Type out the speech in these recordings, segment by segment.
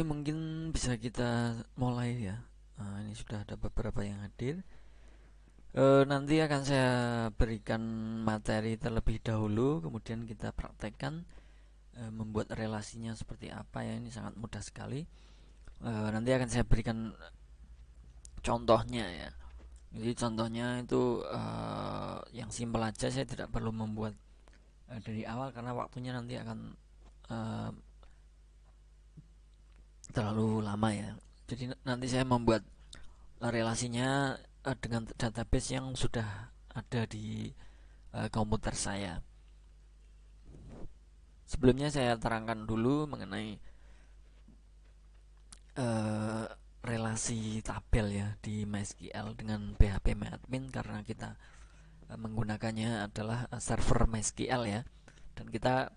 mungkin bisa kita mulai ya. Ini sudah ada beberapa yang hadir. Nanti akan saya berikan materi terlebih dahulu, kemudian kita praktekkan membuat relasinya seperti apa ya. Ini sangat mudah sekali. Nanti akan saya berikan contohnya ya. Jadi contohnya itu yang simpel aja, saya tidak perlu membuat dari awal karena waktunya nanti akan uh, terlalu lama ya. Jadi nanti saya membuat relasinya dengan database yang sudah ada di komputer saya. Sebelumnya saya terangkan dulu mengenai uh, relasi tabel ya di MySQL dengan PHP karena kita menggunakannya adalah server MySQL ya, dan kita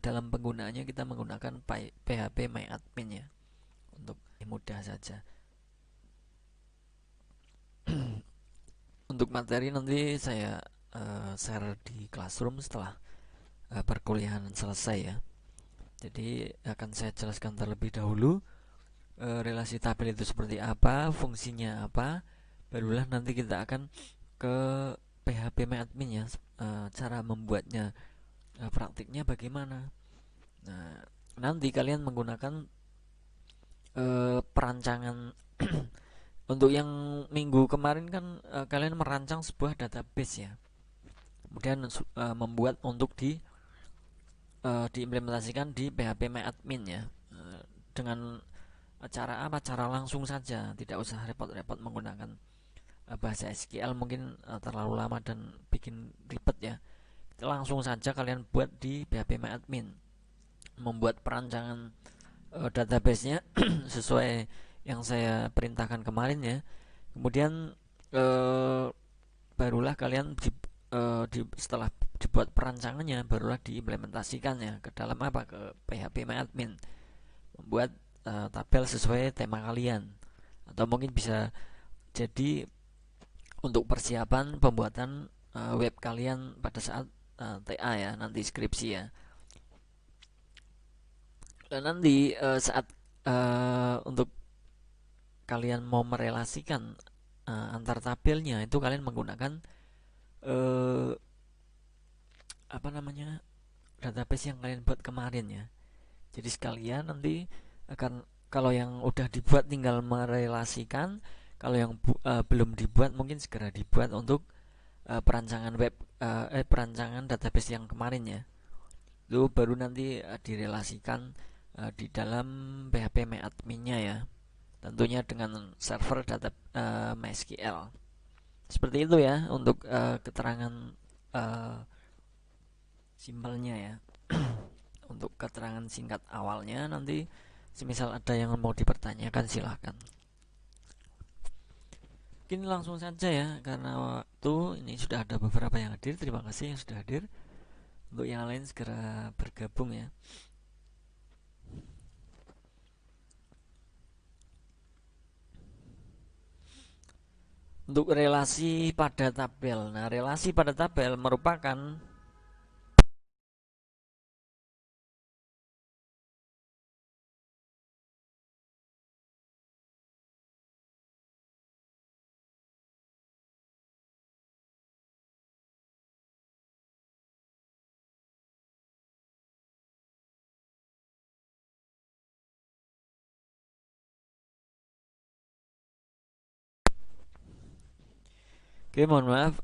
dalam penggunaannya kita menggunakan PHP ya untuk mudah saja. Untuk materi nanti saya share di Classroom setelah perkuliahan selesai ya. Jadi akan saya jelaskan terlebih dahulu relasi tabel itu seperti apa, fungsinya apa, barulah nanti kita akan ke PHP ya, cara membuatnya, praktiknya bagaimana. Nah, nanti kalian menggunakan perancangan untuk yang minggu kemarin kan kalian merancang sebuah database ya, kemudian membuat untuk diimplementasikan di PHP ya, dengan cara apa? Cara langsung saja, tidak usah repot-repot menggunakan bahasa SQL, mungkin terlalu lama dan bikin ribet ya. Langsung saja kalian buat di PHP membuat perancangan databasenya sesuai yang saya perintahkan kemarin ya. Kemudian barulah kalian setelah dibuat perancangannya, barulah diimplementasikannya ke dalam apa? Ke PHP membuat tabel sesuai tema kalian, atau mungkin bisa jadi untuk persiapan pembuatan web kalian pada saat TA ya, nanti skripsi ya. Dan nanti saat untuk kalian mau merelasikan antar tabelnya, itu kalian menggunakan apa namanya, database yang kalian buat kemarin ya. Jadi sekalian nanti akan, kalau yang udah dibuat tinggal merelasikan, kalau yang belum dibuat mungkin segera dibuat untuk perancangan perancangan database yang kemarin ya. Itu baru nanti direlasikan di dalam PHP MyAdmin-nya ya. Tentunya dengan server data MySQL. Seperti itu ya untuk keterangan simpelnya ya. Untuk keterangan singkat awalnya, nanti semisal ada yang mau dipertanyakan silahkan. Mungkin langsung saja ya, karena waktu ini sudah ada beberapa yang hadir. Terima kasih yang sudah hadir. Untuk yang lain segera bergabung ya. Untuk relasi pada tabel. Nah, relasi pada tabel merupakan Oke, mohon maaf,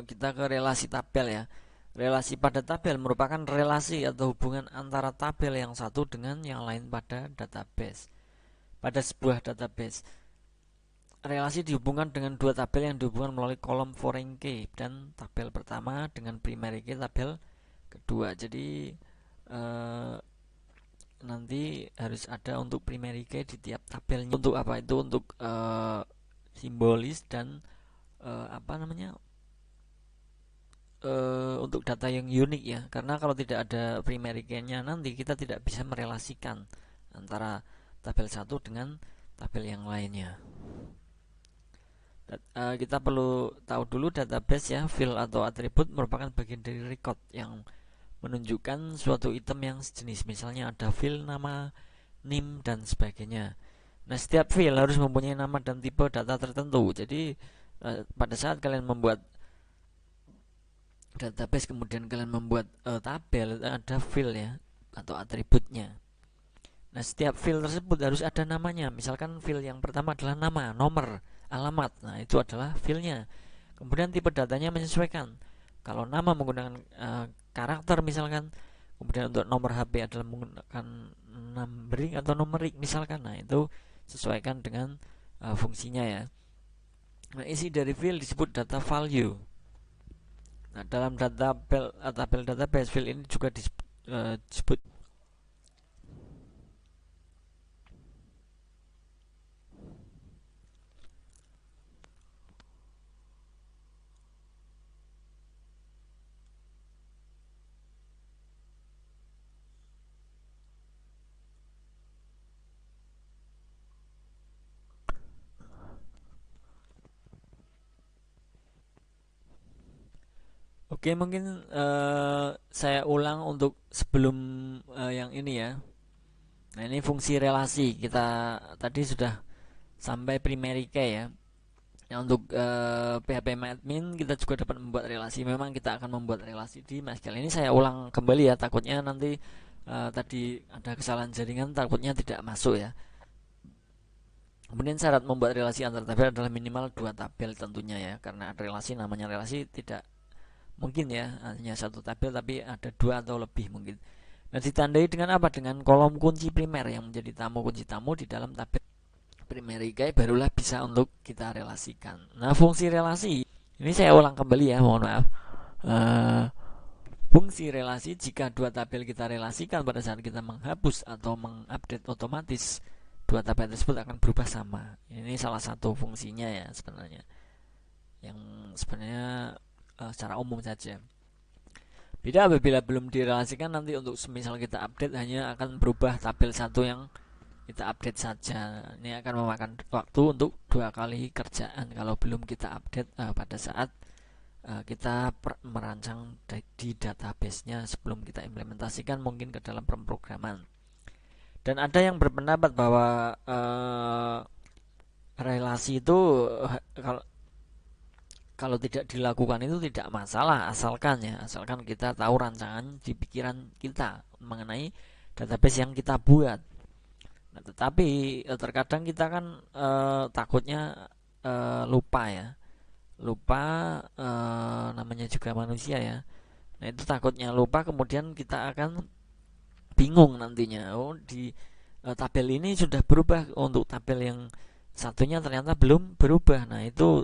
kita ke relasi tabel ya. Relasi pada tabel merupakan relasi atau hubungan antara tabel yang satu dengan yang lain pada database. Pada sebuah database, relasi dihubungkan dengan dua tabel yang dihubungkan melalui kolom foreign key, dan tabel pertama dengan primary key tabel kedua. Jadi nanti harus ada untuk primary key di tiap tabelnya. Untuk apa itu? Untuk simbolis dan apa namanya, untuk data yang unik ya, karena kalau tidak ada primary key-nya nanti kita tidak bisa merelasikan antara tabel satu dengan tabel yang lainnya. Kita perlu tahu dulu database ya. Field atau atribut merupakan bagian dari record yang menunjukkan suatu item yang sejenis. Misalnya ada field nama, NIM dan sebagainya. Nah, setiap field harus mempunyai nama dan tipe data tertentu. Jadi pada saat kalian membuat database kemudian kalian membuat tabel, ada field ya atau atributnya. Nah, setiap field tersebut harus ada namanya. Misalkan field yang pertama adalah nama, nomor, alamat. Nah, itu adalah fieldnya. Kemudian tipe datanya menyesuaikan. Kalau nama menggunakan karakter misalkan, kemudian untuk nomor HP adalah menggunakan numbering atau numerik misalkan. Nah, itu sesuaikan dengan fungsinya ya. Nah, isi dari field disebut data value. Nah, dalam tabel database field ini juga disebut Oke, mungkin saya ulang untuk sebelum yang ini ya. Nah, ini fungsi relasi. Kita tadi sudah sampai primary key ya. Nah, untuk PHP admin kita juga dapat membuat relasi. Memang kita akan membuat relasi di MySQL. Ini saya ulang kembali ya, takutnya nanti tadi ada kesalahan jaringan, takutnya tidak masuk ya. Kemudian syarat membuat relasi antar tabel adalah minimal 2 tabel tentunya ya, karena relasi namanya relasi tidak mungkin ya hanya satu tabel, tapi ada 2 atau lebih mungkin. Nah, ditandai dengan apa? Dengan kolom kunci primer yang menjadi kunci tamu di dalam tabel primary key, barulah bisa untuk kita relasikan. Nah, fungsi relasi ini saya ulang kembali ya, mohon maaf. Fungsi relasi, jika 2 tabel kita relasikan pada saat kita menghapus atau mengupdate otomatis, 2 tabel tersebut akan berubah sama. Ini salah satu fungsinya ya sebenarnya, yang sebenarnya secara umum saja. Beda apabila belum direlasikan, nanti untuk semisal kita update hanya akan berubah tabel satu yang kita update saja. Ini akan memakan waktu untuk 2 kali kerjaan kalau belum kita update pada saat kita merancang di database-nya sebelum kita implementasikan mungkin ke dalam pemrograman. Dan ada yang berpendapat bahwa relasi itu kalau tidak dilakukan itu tidak masalah, asalkan kita tahu rancangan di pikiran kita mengenai database yang kita buat. Nah, tetapi terkadang kita kan takutnya lupa ya, namanya juga manusia ya. Nah, itu takutnya lupa, kemudian kita akan bingung nantinya. Oh, di tabel ini sudah berubah, untuk tabel yang satunya ternyata belum berubah. Nah, itu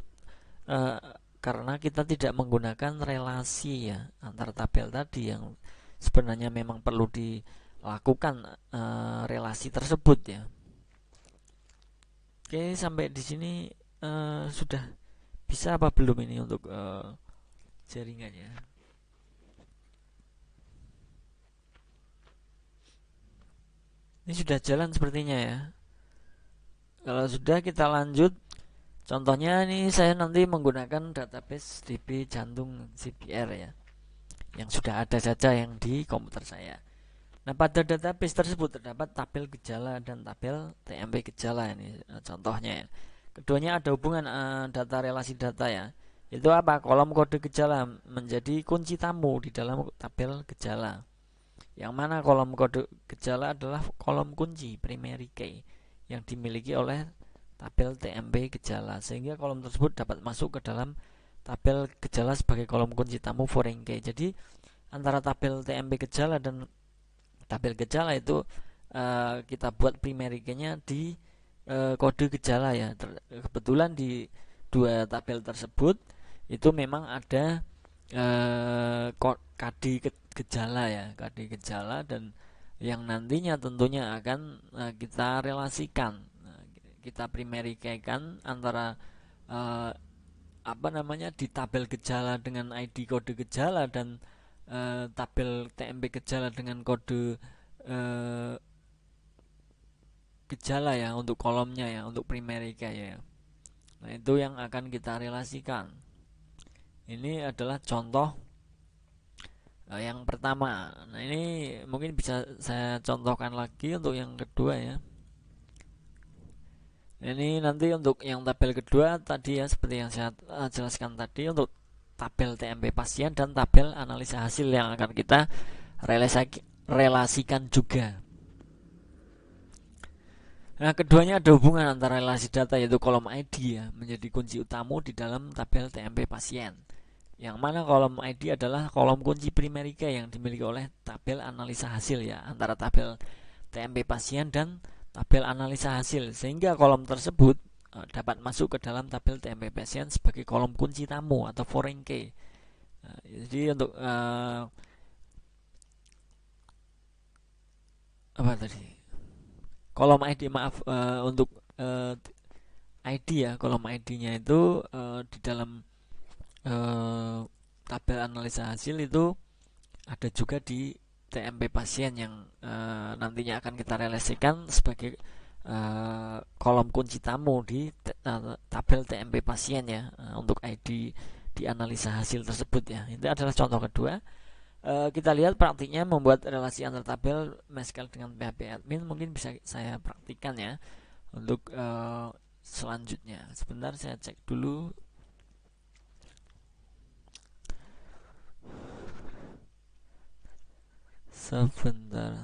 karena kita tidak menggunakan relasi ya antar tabel tadi, yang sebenarnya memang perlu dilakukan relasi tersebut ya. Oke, sampai di sini sudah bisa apa belum ini untuk jaringannya? Ini sudah jalan sepertinya ya. Kalau sudah, kita lanjut. Contohnya ini saya nanti menggunakan database DB jantung CPR ya, yang sudah ada saja yang di komputer saya. Nah, pada database tersebut terdapat tabel gejala dan tabel TMP gejala, ini contohnya ya. Keduanya ada hubungan data relasi data ya. Itu apa? Kolom kode gejala menjadi kunci tamu di dalam tabel gejala. Yang mana kolom kode gejala adalah kolom kunci primary key yang dimiliki oleh tabel TMP gejala, sehingga kolom tersebut dapat masuk ke dalam tabel gejala sebagai kolom kunci tamu foreign key. Jadi antara tabel TMP gejala dan tabel gejala itu kita buat primary key-nya di kode gejala ya. Kebetulan di 2 tabel tersebut itu memang ada KD gejala ya, KD gejala, dan yang nantinya tentunya akan kita relasikan. Kita primary key kan antara di tabel gejala dengan ID kode gejala, dan tabel TMP gejala dengan kode gejala ya untuk kolomnya ya, untuk primary key ya. Nah, itu yang akan kita relasikan. Ini adalah contoh Yang pertama, nah ini mungkin bisa saya contohkan lagi untuk yang kedua ya. Ini nanti untuk yang tabel kedua tadi ya, seperti yang saya jelaskan tadi, untuk tabel TMP pasien dan tabel analisa hasil yang akan kita relasikan juga. Nah, keduanya ada hubungan antara relasi data, yaitu kolom ID ya, menjadi kunci utama di dalam tabel TMP pasien. Yang mana kolom ID adalah kolom kunci primary key yang dimiliki oleh tabel analisa hasil ya, antara tabel TMP pasien dan tabel analisa hasil, sehingga kolom tersebut dapat masuk ke dalam tabel TMP pasien sebagai kolom kunci tamu atau foreign key. Jadi untuk apa tadi? Kolom ID, maaf, untuk ID ya, kolom ID-nya itu di dalam tabel analisa hasil itu ada juga di TMP pasien yang nantinya akan kita relasikan sebagai kolom kunci tamu di tabel TMP pasien ya, untuk ID di analisa hasil tersebut ya. Itu adalah contoh kedua. Kita lihat praktiknya membuat relasi antar tabel MySQL dengan PHP admin, mungkin bisa saya praktikkan ya untuk selanjutnya. Sebentar saya cek dulu. Sebentar.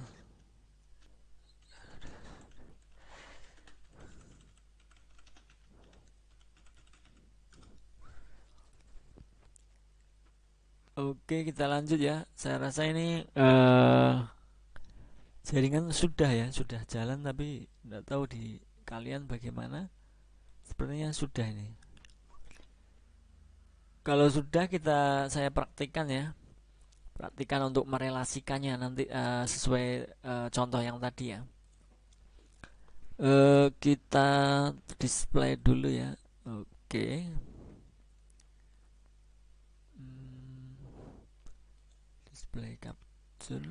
Oke, kita lanjut ya. Saya rasa ini jaringan sudah jalan, tapi tidak tahu di kalian bagaimana. Sepertinya sudah ini. Kalau sudah, saya praktikkan ya. Praktikan untuk merelasikannya nanti sesuai contoh yang tadi ya. Kita display dulu ya. Oke. Display capture.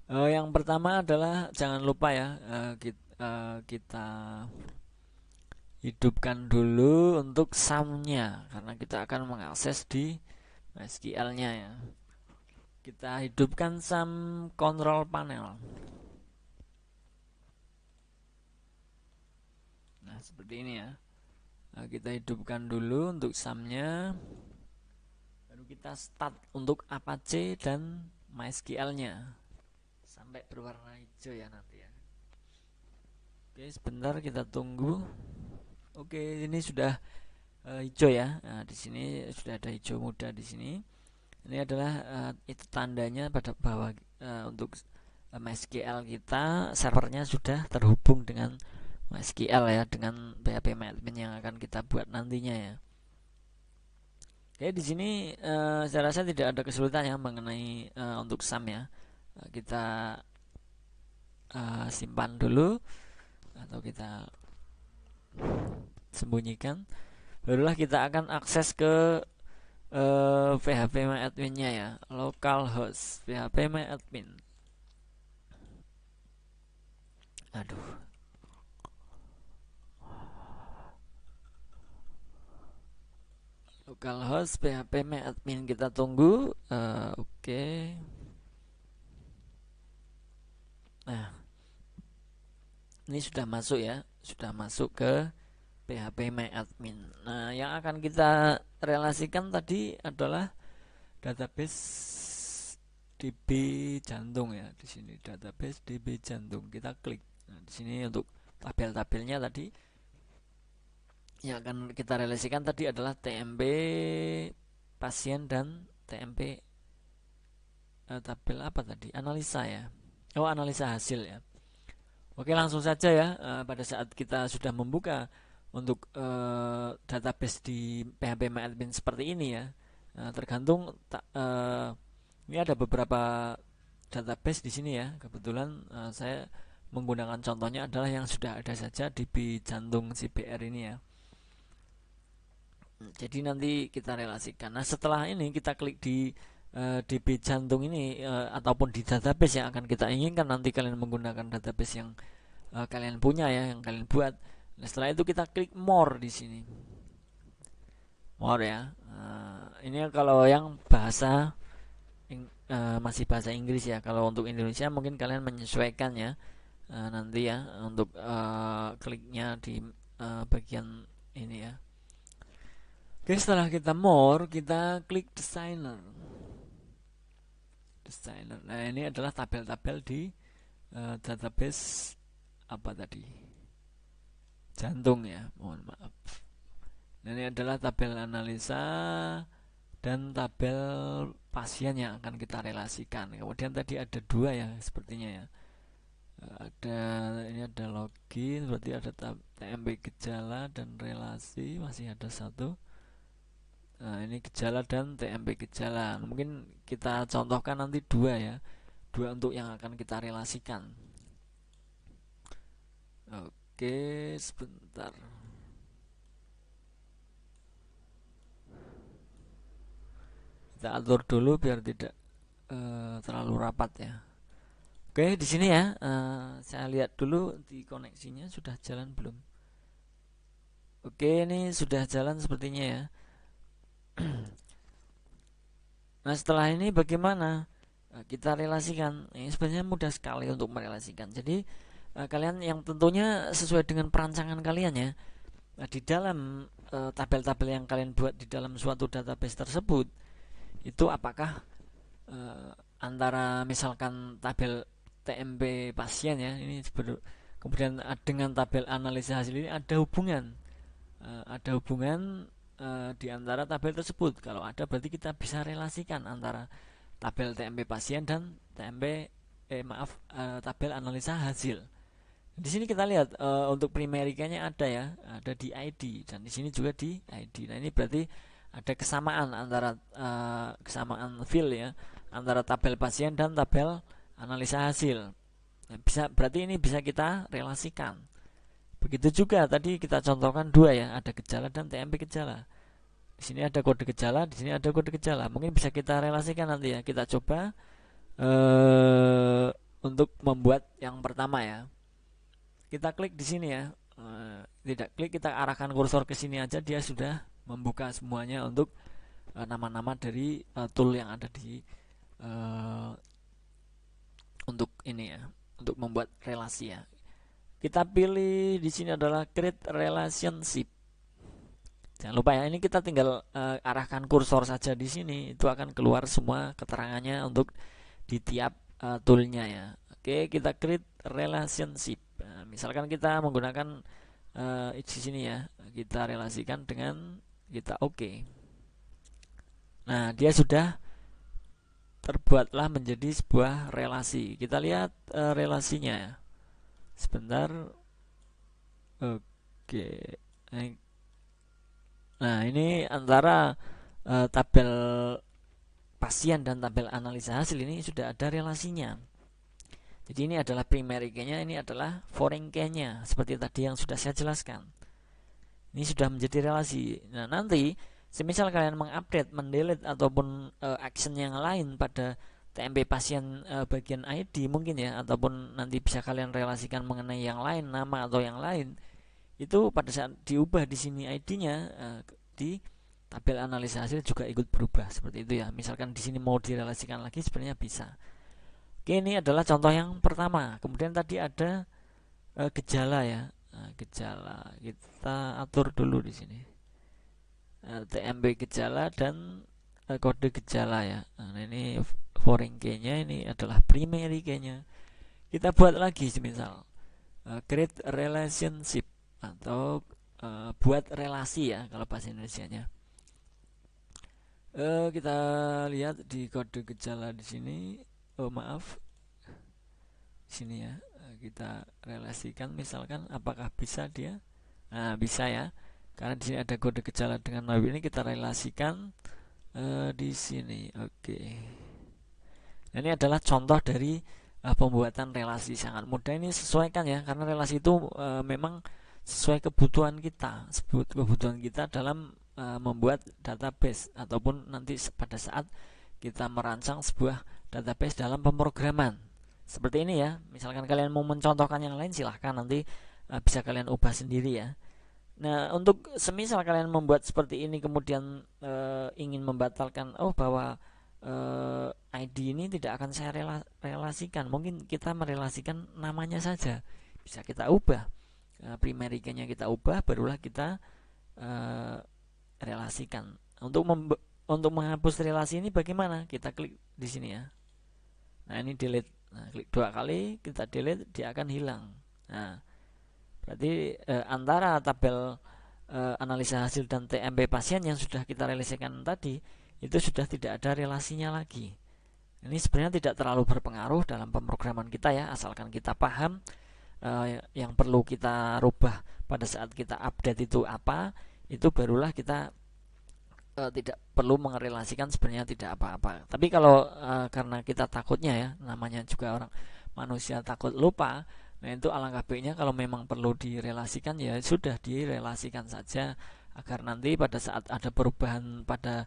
Yang pertama adalah jangan lupa ya, kita hidupkan dulu untuk sumnya, karena kita akan mengakses di SQL-nya ya. Kita hidupkan sum control panel. Nah, seperti ini ya. Nah, kita hidupkan dulu untuk sumnya, baru kita start untuk Apache dan MySQL-nya sampai berwarna hijau ya nanti ya. Oke, sebentar kita tunggu. Oke, ini sudah hijau ya. Nah, di sini sudah ada hijau muda di sini. Ini adalah itu tandanya pada bahwa untuk MySQL kita, servernya sudah terhubung dengan MySQL ya, dengan PHP admin yang akan kita buat nantinya ya. Oke, di sini saya rasa tidak ada kesulitan ya mengenai untuk sum ya. Kita simpan dulu atau kita sembunyikan. Barulah kita akan akses ke PHP adminnya ya, localhost PHP admin. Aduh. Localhost PHP admin, kita tunggu. Oke. Nah, ini sudah masuk ya, sudah masuk ke PHP admin. Nah, yang akan kita relasikan tadi adalah database DB jantung ya. Di sini database DB jantung, kita klik. Nah, di sini untuk tabel-tabelnya tadi yang akan kita relasikan tadi adalah TMP pasien dan TMP tabel apa tadi? Analisa ya. Oh, analisa hasil ya. Oke, langsung saja ya. Pada saat kita sudah membuka untuk database di PHP MyAdmin seperti ini ya, tergantung ini ada beberapa database di sini ya. Kebetulan saya menggunakan contohnya adalah yang sudah ada saja DB jantung CBR ini ya. Jadi nanti kita relasikan. Nah, setelah ini kita klik di DB jantung ini ataupun di database yang akan kita inginkan, nanti kalian menggunakan database yang kalian punya ya, yang kalian buat. Nah, setelah itu kita klik more di sini. more ya. Ini kalau yang bahasa masih bahasa Inggris ya. Kalau untuk Indonesia mungkin kalian menyesuaikan ya, nanti ya untuk kliknya di bagian ini ya. Oke, setelah kita more, kita klik designer. Nah, ini adalah tabel-tabel di database apa tadi? Jantung ya, mohon maaf. Nah, ini adalah tabel analisa dan tabel pasien yang akan kita relasikan. Kemudian tadi ada dua ya sepertinya ya. Ini ada login, berarti ada TMP gejala dan relasi, masih ada satu. Nah, ini gejala dan TMP gejala. Mungkin kita contohkan nanti dua ya. Dua untuk yang akan kita relasikan. Oke, sebentar. Kita atur dulu biar tidak terlalu rapat ya. Oke, di sini ya. Saya lihat dulu di koneksinya sudah jalan belum. Oke, ini sudah jalan sepertinya ya. Nah, setelah ini bagaimana kita relasikan? Ini sebenarnya mudah sekali untuk merelasikan. Jadi kalian yang tentunya sesuai dengan perancangan kalian ya. Di dalam tabel-tabel yang kalian buat di dalam suatu database tersebut, itu apakah antara misalkan tabel TMP pasien ya, ini kemudian dengan tabel analisa hasil ini ada hubungan, di antara tabel tersebut. Kalau ada berarti kita bisa relasikan antara tabel TMP pasien dan tabel analisa hasil. Di sini kita lihat untuk primary key-nya ada ya, ada di ID dan di sini juga di ID. Nah, ini berarti ada kesamaan antara kesamaan field ya antara tabel pasien dan tabel analisa hasil. Nah, berarti ini bisa kita relasikan. Begitu juga tadi kita contohkan dua ya, ada gejala dan TMP gejala. Di sini ada kode gejala, di sini ada kode gejala. Mungkin bisa kita relasikan nanti ya. Kita coba untuk membuat yang pertama ya. Kita klik di sini ya. Tidak klik, kita arahkan kursor ke sini aja, dia sudah membuka semuanya untuk nama-nama dari tool yang ada di untuk ini ya, untuk membuat relasi ya. Kita pilih di sini adalah create relationship. Jangan lupa ya, ini kita tinggal arahkan kursor saja di sini, itu akan keluar semua keterangannya untuk di tiap toolnya ya. Oke, kita create relationship. Nah, misalkan kita menggunakan di sini ya, kita relasikan dengan kita oke. Nah, dia sudah terbuatlah menjadi sebuah relasi. Kita lihat relasinya ya. Sebentar. Oke. Nah, ini antara tabel pasien dan tabel analisa hasil ini sudah ada relasinya. Jadi ini adalah primary key-nya, ini adalah foreign key-nya, seperti tadi yang sudah saya jelaskan. Ini sudah menjadi relasi. Nah, nanti semisal kalian mengupdate, mendelete ataupun action yang lain pada TMP pasien bagian ID mungkin ya, ataupun nanti bisa kalian relasikan mengenai yang lain, nama atau yang lain. Itu pada saat diubah di sini ID-nya di tabel analisa hasil juga ikut berubah seperti itu ya. Misalkan di sini mau direlasikan lagi sebenarnya bisa. Oke, ini adalah contoh yang pertama. Kemudian tadi ada gejala ya. Gejala kita atur dulu di sini. TMP gejala dan kode gejala ya. Nah, ini foreign key-nya, ini adalah primary key-nya. Kita buat lagi semisal create relationship atau buat relasi ya kalau bahasa Indonesianya. Kita lihat di kode gejala di sini. Maaf, di sini ya, kita relasikan misalkan apakah bisa dia. Nah, bisa ya, karena di sini ada kode gejala dengan web ini kita relasikan di sini. Oke. Nah, ini adalah contoh dari pembuatan relasi, sangat mudah. Ini sesuaikan ya, karena relasi itu memang sesuai kebutuhan kita dalam membuat database ataupun nanti pada saat kita merancang sebuah database dalam pemrograman. Seperti ini ya. Misalkan kalian mau mencontohkan yang lain, silahkan nanti bisa kalian ubah sendiri ya. Nah, untuk semisal kalian membuat seperti ini kemudian ingin membatalkan, oh bahwa ID ini tidak akan saya relasikan, mungkin kita merelasikan namanya saja, bisa kita ubah, primary key-nya kita ubah, barulah kita eh, relasikan. Untuk menghapus relasi ini bagaimana? Kita klik di sini ya. Nah, ini delete. Nah, klik 2 kali, kita delete, dia akan hilang. Nah, berarti antara tabel analisa hasil dan TMP pasien yang sudah kita relasikan tadi itu sudah tidak ada relasinya lagi. Ini sebenarnya tidak terlalu berpengaruh dalam pemrograman kita ya, asalkan kita paham yang perlu kita rubah pada saat kita update itu apa, itu barulah kita tidak perlu mengerelasikan, sebenarnya tidak apa-apa. Tapi kalau karena kita takutnya ya, namanya juga orang manusia takut lupa, nah itu alangkah baiknya kalau memang perlu direlasikan ya sudah direlasikan saja, agar nanti pada saat ada perubahan pada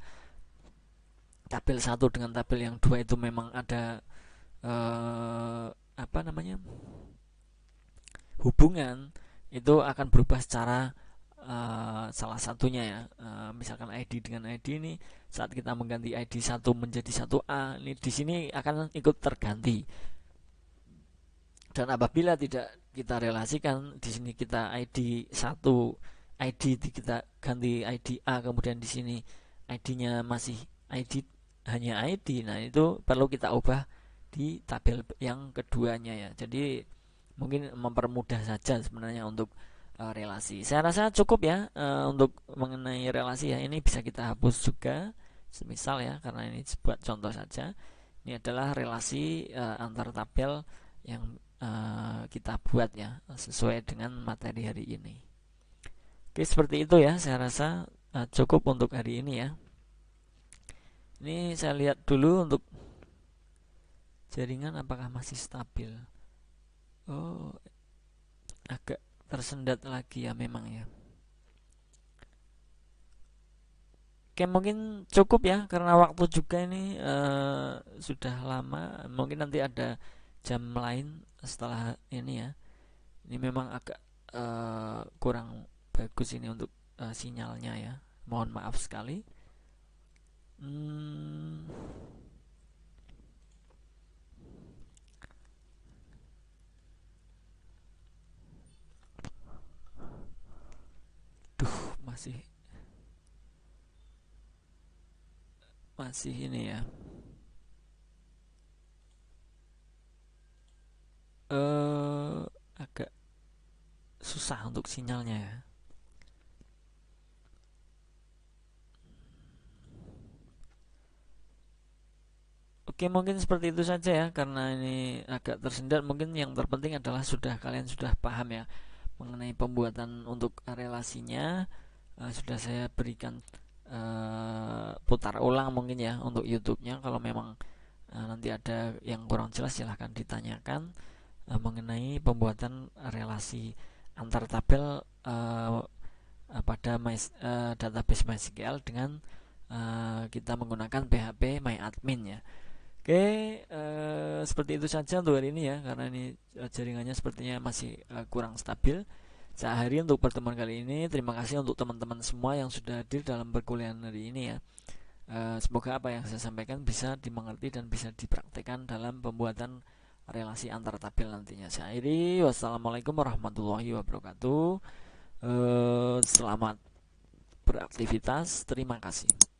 tabel 1 dengan tabel yang 2 itu memang ada apa namanya, hubungan, itu akan berubah secara salah satunya ya, misalkan ID dengan ID ini, saat kita mengganti ID 1 menjadi 1A, ini di sini akan ikut terganti. Dan apabila tidak kita relasikan, di sini kita ID 1 ID kita ganti ID A, kemudian di sini ID-nya masih ID, hanya ID, nah itu perlu kita ubah di tabel yang keduanya ya. Jadi mungkin mempermudah saja sebenarnya untuk relasi. Saya rasa cukup ya untuk mengenai relasi ya. Ini bisa kita hapus juga, semisal ya, karena ini buat contoh saja. Ini adalah relasi antar tabel yang kita buat ya, sesuai dengan materi hari ini. Oke, seperti itu ya. Saya rasa cukup untuk hari ini ya. Ini saya lihat dulu untuk jaringan apakah masih stabil. Oh, agak tersendat lagi ya memang ya. Oke, mungkin cukup ya karena waktu juga ini sudah lama. Mungkin nanti ada jam lain setelah ini ya. Ini memang agak kurang bagus ini untuk sinyalnya ya. Mohon maaf sekali. Masih ini ya. Agak susah untuk sinyalnya ya. Oke, mungkin seperti itu saja ya, karena ini agak tersendat. Mungkin yang terpenting adalah kalian sudah paham ya mengenai pembuatan untuk relasinya. Sudah saya berikan putar ulang mungkin ya untuk YouTube-nya. Kalau memang nanti ada yang kurang jelas silahkan ditanyakan mengenai pembuatan relasi antar tabel pada database MySQL dengan kita menggunakan PHP MyAdmin ya. Oke, seperti itu saja untuk hari ini ya, karena ini jaringannya sepertinya masih kurang stabil. Sehari untuk pertemuan kali ini. Terima kasih untuk teman-teman semua yang sudah hadir dalam perkuliahan hari ini ya. Semoga apa yang saya sampaikan bisa dimengerti dan bisa dipraktekkan dalam pembuatan relasi antar tabel nantinya. Saya akhiri, wassalamualaikum warahmatullahi wabarakatuh. Selamat beraktivitas, terima kasih.